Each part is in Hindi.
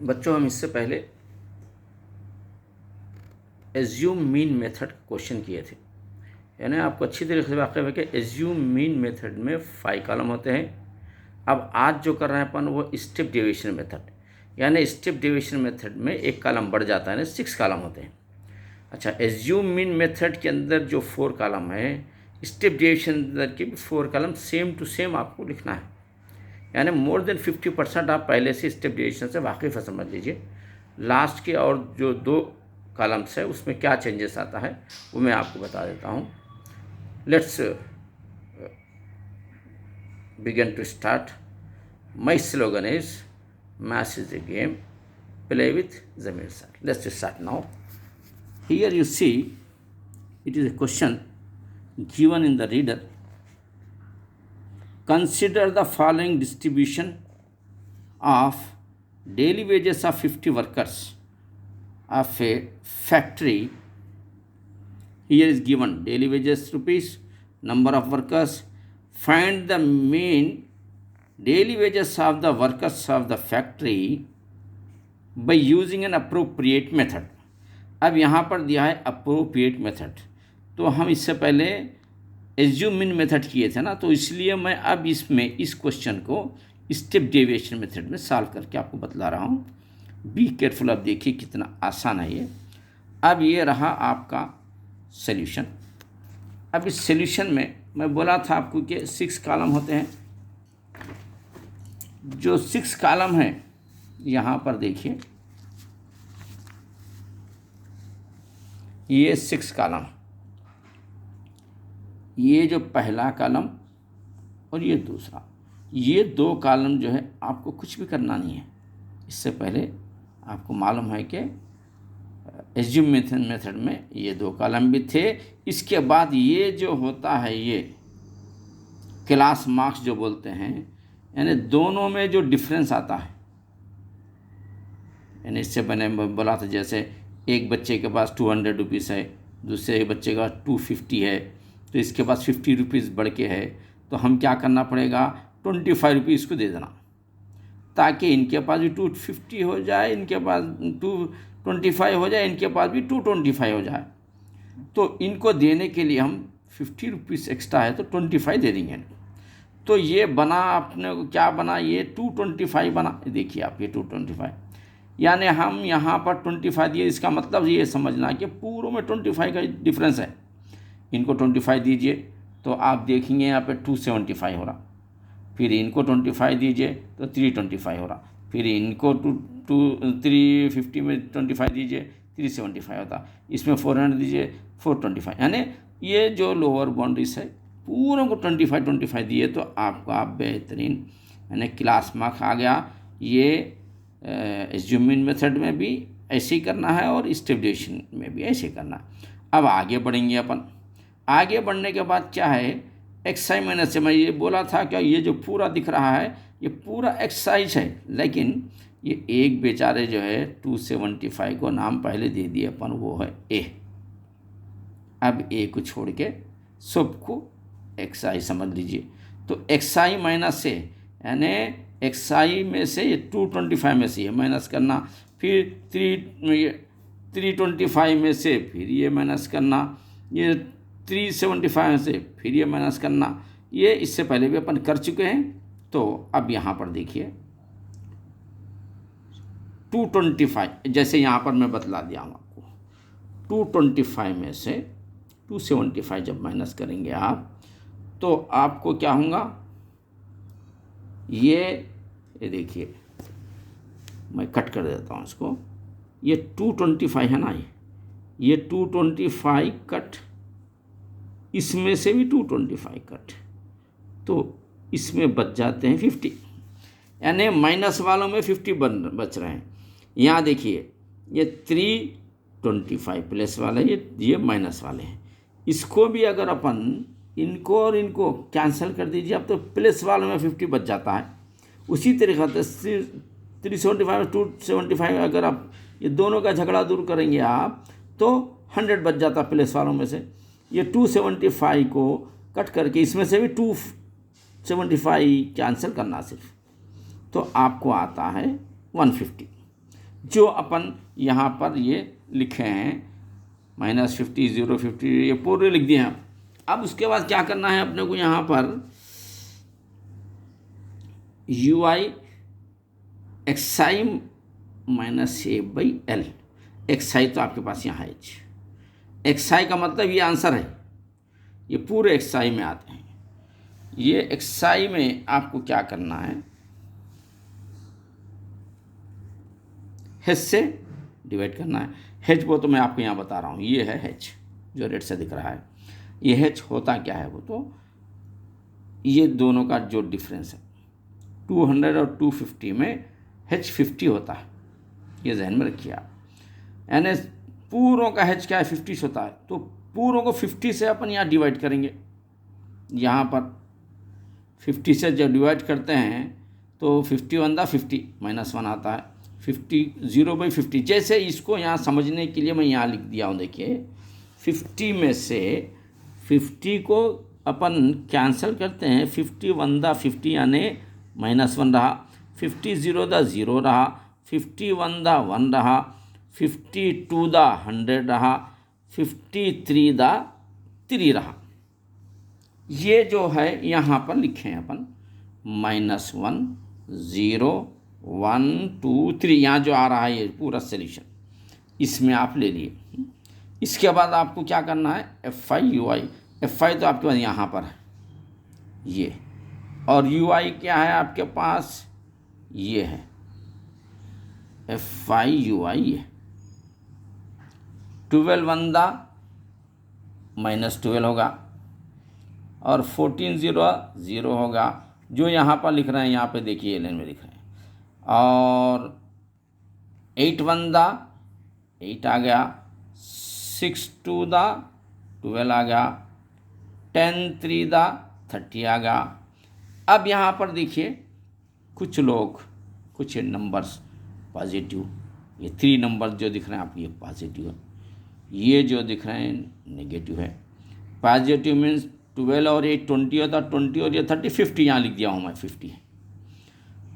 बच्चों हम इससे पहले एज्यूम मीन मेथड क्वेश्चन किए थे, यानी आपको अच्छी तरीके से वाक़ई है कि एज्यूम मीन मेथड में 5 कॉलम होते हैं। अब आज जो कर रहे हैं अपन वो स्टेप डेविएशन मेथड, यानी स्टेप डेविएशन मेथड में एक कॉलम बढ़ जाता है, यानी 6 कॉलम होते हैं। अच्छा, एज्यूम मीन मेथड के अंदर जो 4 कॉलम है, स्टेप डेविएशन अंदर के भी 4 कॉलम सेम टू सेम आपको लिखना है, यानी मोर देन 50% आप पहले से स्टेप डेविएशन से वाकिफ़ है, समझ लीजिए। लास्ट के और जो 2 कॉलम्स है उसमें क्या चेंजेस आता है वो मैं आपको बता देता हूँ। Let's begin to start. My slogan is Math is a game, play with Zamir sir. Let's start now. Here you see it is a question given in the reader. Consider the following distribution of daily wages of 50 workers of a factory. Here is given daily wages rupees, number of workers. Find the mean daily wages of the workers of the factory by using an appropriate method. अब यहाँ पर दिया है appropriate method, तो हम इससे पहले assume mean मेथड किए थे ना, तो इसलिए मैं अब इसमें इस क्वेश्चन को स्टेप डेविएशन मेथड में सॉल्व करके आपको बतला रहा हूँ। Be careful. अब देखिए कितना आसान है ये। अब ये रहा आपका सॉल्यूशन। अब इस सॉल्यूशन में मैं बोला था आपको कि 6 कॉलम होते हैं। जो 6 कॉलम है यहाँ पर देखिए, ये 6 कॉलम, ये जो पहला कॉलम और ये दूसरा, ये 2 कॉलम जो है आपको कुछ भी करना नहीं है। इससे पहले आपको मालूम है कि एज्यूम मेथड में ये 2 कॉलम भी थे। इसके बाद ये जो होता है ये क्लास मार्क्स जो बोलते हैं, यानी दोनों में जो डिफरेंस आता है, यानी इससे मैंने बोला था जैसे एक बच्चे के पास 200 रुपीज़ है, दूसरे बच्चे का 250 है, तो इसके पास 50 रुपीज़ बढ़ के है, तो हम क्या करना पड़ेगा, 25 रुपीज़ को दे देना, ताकि इनके पास भी 250 हो जाए, इनके पास 225 हो जाए, इनके पास भी 225 हो जाए। तो इनको देने के लिए हम 50 रुपीज़ एक्स्ट्रा है तो 25 दे देंगे। तो ये बना अपने को क्या बना, ये 225 बना। देखिए आप, ये 225, यानी हम यहाँ पर 25 दिए। इसका मतलब ये समझना कि पूरों में 25 का डिफरेंस है। इनको 25 दीजिए तो आप देखेंगे यहाँ पे 275 हो रहा, फिर इनको 25 दीजिए तो 325 हो रहा, फिर इनको 350 में 25 दीजिए 375 होता, इसमें 400 दीजिए 425, यानी ये जो लोअर बाउंड्रीज है पूरों को 25 दिए तो आपका बेहतरीन यानी क्लास मार्क्स आ गया। ये एज्यूम मीन मेथड में भी ऐसे ही करना है और स्टेप डेविएशन में भी ऐसे करना है। अब आगे बढ़ेंगे अपन। आगे बढ़ने के बाद क्या है, एक्सरसाइज माइनस से मैं ये बोला था क्या, ये जो पूरा दिख रहा है ये पूरा एक्सरसाइज है, लेकिन ये एक बेचारे जो है 275 को नाम पहले दे दिए अपन, वो है ए। अब ए को छोड़ के सबको एक्सआई समझ लीजिए। तो एक्सआई माइनस से, यानी एक्सआई में से ये 225 में से ये माइनस करना, फिर 325 में से फिर ये माइनस करना, ये 375 में से फिर ये माइनस करना। ये इससे पहले भी अपन कर चुके हैं। तो अब यहाँ पर देखिए 225, जैसे यहाँ पर मैं बतला दिया हूँ आपको, 225 में से 275 जब माइनस करेंगे आप तो आपको क्या होगा, ये देखिए मैं कट कर देता हूँ इसको, ये 225 है ना, ये 225 कट, इसमें से भी 225 कट, तो इसमें बच जाते हैं 50, यानी माइनस वालों में 50 बच रहे हैं। यहाँ देखिए ये 325 प्लस वाले, ये माइनस वाले हैं। इसको भी अगर अपन इनको और इनको कैंसिल कर दीजिए अब, तो प्लस वालों में 50 बच जाता है। उसी तरीके से 375 275 अगर आप ये दोनों का झगड़ा दूर करेंगे आप तो 100 बच जाता प्लस वालों में से। ये 275 को कट करके इसमें से भी 275 कैंसिल करना सिर्फ, तो आपको आता है 150। जो अपन यहाँ पर ये लिखे हैं -50, 0, 50, ये पूरे लिख दिए हैं। अब उसके बाद क्या करना है अपने को, यहाँ पर UI XI -A/L। XI तो आपके पास यहाँ है, XI का मतलब ये आंसर है, ये पूरे XI में आते हैं। ये XI में आपको क्या करना है, H से डिवाइड करना है। H वो तो मैं आपको यहाँ बता रहा हूँ, ये है H जो रेड से दिख रहा है। ये H होता क्या है, वो तो ये दोनों का जो डिफरेंस है 200 और 250 में H 50 होता है, ये जहन में रखिए आप। यानी पूरों का H क्या है, 50 होता है, तो पूरों को 50 से अपन यहाँ डिवाइड करेंगे। यहाँ पर 50 से जब डिवाइड करते हैं तो 51 दा 50 -1 आता है, 0/50। जैसे इसको यहाँ समझने के लिए मैं यहाँ लिख दिया हूँ, देखिए 50 में से 50 को अपन कैंसिल करते हैं, 51 दा 50 यानी -1 रहा, 50 0 दा 0 रहा, 51 दा 1 रहा, 52 दा 100 रहा, 53 दा 3 रहा। ये जो है यहाँ पर लिखे हैं अपन -1 0 1 2 3, यहाँ जो आ रहा है ये पूरा सोल्यूशन इसमें आप ले लिए। इसके बाद आपको क्या करना है, FI UI। FI तो आपके पास यहाँ पर है ये, और UI क्या है आपके पास, ये है FI UI। ये 12 1 -12 होगा, और 14 0 0 होगा, जो यहाँ पर लिख रहे हैं, यहाँ पे देखिए लाइन में लिख रहे हैं। और 8 1 8 आ गया, 6 2 12 आ गया, 10 3 30 आ गया। अब यहाँ पर देखिए कुछ लोग, कुछ नंबर्स पॉजिटिव, ये 3 नंबर जो दिख रहे हैं आपको ये पॉजिटिव है, ये जो दिख रहे हैं नेगेटिव है। पॉजिटिव मीन्स 12 और 8 20 होता, 20 और ये 30 50, यहाँ लिख दिया हूँ मैं 50 है।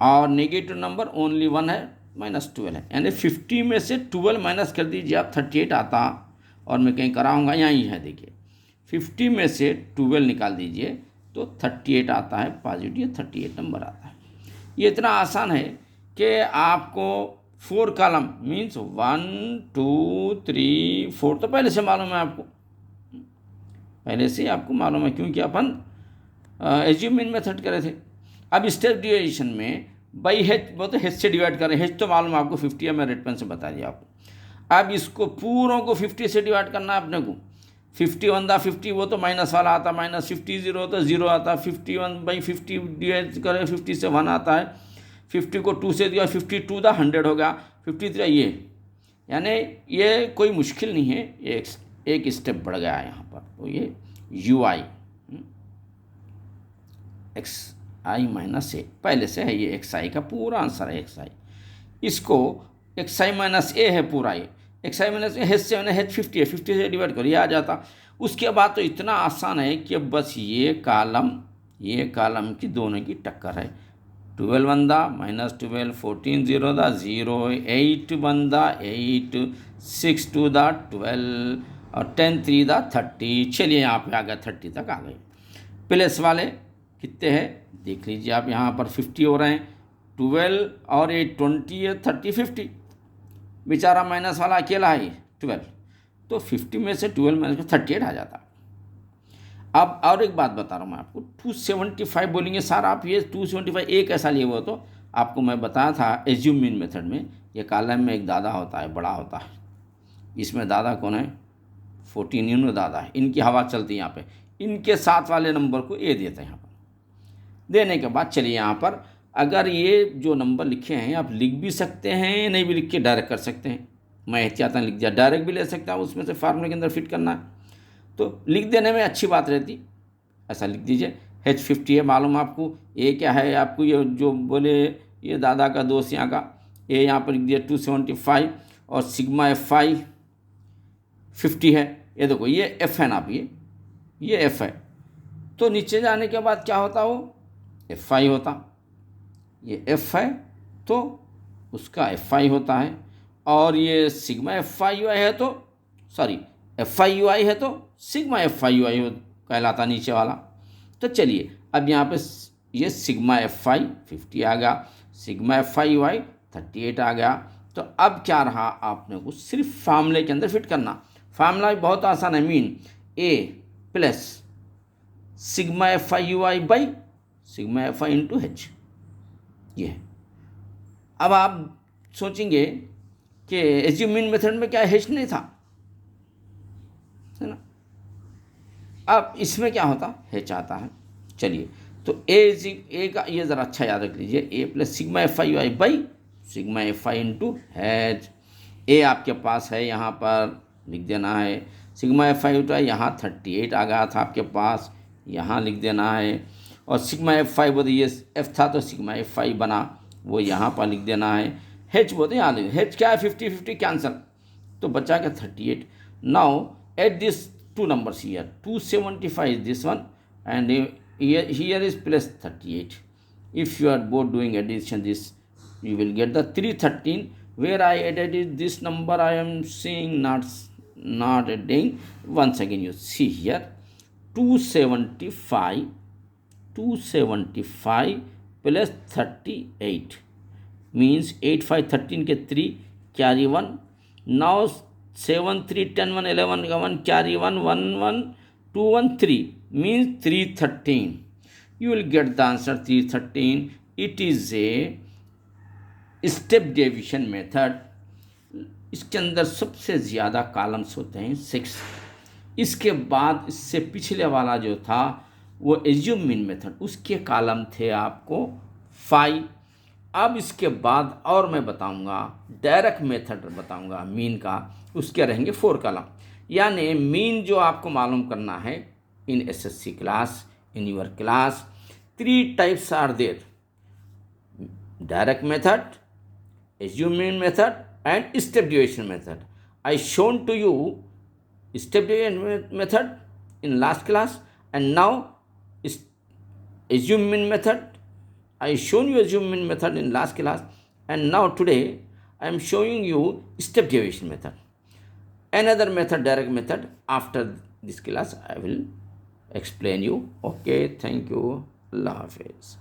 और नेगेटिव नंबर ओनली 1 है, -12 है, यानी 50 में से 12 माइनस कर दीजिए आप, 38 आता। और मैं कहीं कराऊँगा, यहाँ ही है देखिए, 50 में से 12 निकाल दीजिए तो 38 आता है, पॉजिटिव 38 नंबर आता है। ये इतना आसान है कि आपको 4 कॉलम मीन्स 1 2 3 4 तो पहले से मालूम है आपको, पहले से आपको मालूम है, क्योंकि अपन एज्यूमिंग मेथड करे थे। अब स्टेप डिविजन में बाई H, वो तो H से डिवाइड करें, H तो मालूम है आपको 50 है, मैं रेड पेन से बता दिया आपको। अब इसको पूरों को 50 से डिवाइड करना है अपने को। 51 दा 50 वो तो माइनस वाला आता, -50 0 होता 0 आता, 51/50 डिवाइड करें 50 से 1 आता है, 50 को 2 से दिया 52 दा 100 हो गया, 53 ये, यानी ये कोई मुश्किल नहीं है, एक स्टेप बढ़ गया है यहाँ पर। तो ये UI XI -A पहले से है, ये XI का पूरा आंसर है XI। इसको XI -A है पूरा, ये XI -A H से H 50 है, 50 से डिवाइड करो, ये आ जाता। उसके बाद तो इतना आसान है कि बस ये कॉलम की दोनों की टक्कर है। 12 1 -12, 14 0 0, 8 1 8, 6 2 12 और 10 3 30। चलिए यहाँ पे आ गया 30 तक आ गए। प्लस वाले कितने हैं देख लीजिए आप, यहाँ पर 50 हो रहे हैं, 12 और 8 20 है, 30 50। बेचारा माइनस वाला अकेला है 12, तो 50 में से 12 माइनस का 38 आ जाता। अब और एक बात बता रहा हूँ मैं आपको, 275 बोलेंगे सर आप, ये 275 एक ऐसा लिए वो, तो आपको मैं बताया था एज्यूमिंग मेथड में, ये कॉलम में एक दादा होता है, बड़ा होता है, इसमें दादा कौन है, 14 यूनिट दादा है, इनकी हवा चलती है यहाँ पे, इनके साथ वाले नंबर को ए देते हैं यहाँ पर। देने के बाद चलिए यहाँ पर, अगर ये जो नंबर लिखे हैं आप लिख भी सकते हैं, नहीं भी लिख के डायरेक्ट कर सकते हैं, मैं एहतियातन लिख दिया, डायरेक्ट भी ले सकता हूँ, उसमें से फार्मूले के अंदर फिट करना है तो लिख देने में अच्छी बात रहती, ऐसा लिख दीजिए। H 50 है मालूम आपको, ए क्या है आपको, ये जो बोले ये दादा का दोस्त यहाँ का, ए यहाँ पर लिख दिया 275, और सिग्मा FI 50 है, ये देखो ये F है ना आप, ये F है, तो नीचे जाने के बाद क्या होता, वो FI होता, ये F है तो उसका FI होता है, और ये सिग्मा एफ आई यू आई है तो सॉरी एफ आई यू आई है तो सिग्मा एफ आई यू आई कहलाता नीचे वाला। तो चलिए अब यहाँ पे ये सिग्मा एफ आई 50 आ गया, सिग्मा एफ आई यू आई 38 आ गया। तो अब क्या रहा, आपने को सिर्फ फार्मूले के अंदर फिट करना। फार्मूला भी बहुत आसान है, mean A plus sigma F I U I by sigma F I into H, ये है। अब आप सोचेंगे कि एज्यूम मीन मेथड में क्या एच नहीं था, है ना। अब इसमें क्या होता, एच आता है। चलिए तो ए का ये ज़रा अच्छा याद रख लीजिए, A plus sigma F I U I by sigma F I into H. A आपके पास है, यहाँ पर लिख देना है। सिग्मा एफ आई इंटू यहाँ 38 आ गया था आपके पास, यहाँ लिख देना है। और सिग्मा एफ आई बोलते ये एफ था तो सिग्मा एफ आई बना, वो यहाँ पर लिख देना है। एच बोलते यहाँ लिख, एच क्या है 50-50 कैंसल, तो बचा क्या 38। Now at this two numbers here, 275 is this one and here is plus 38. If you are both doing addition, this you will get the 313. Where I added is this number I am seeing not adding. Once again you see here 275 plus 38 means 8 5 13 के 3 carry 1. Now 7 3 10 1 11 का 1 carry 1 1 1 2 1 3 means 313. You will get the answer 313. It is a step deviation method. इसके अंदर सबसे ज़्यादा कॉलम्स होते हैं 6। इसके बाद इससे पिछले वाला जो था वो एज्यूम मीन मेथड, उसके कॉलम थे आपको 5। अब इसके बाद और मैं बताऊंगा डायरेक्ट मेथड बताऊंगा मीन का, उसके रहेंगे 4 कॉलम। यानी मीन जो आपको मालूम करना है in SSC class, in your class 3 types are there, direct method, assume mean method and step deviation method. I shown to you step deviation method in last class, and now assume mean method. I shown you assume mean method in last class, and now today I am showing you step deviation method. Another method, direct method, after this class I will explain you. Okay, thank you. Allah Hafiz.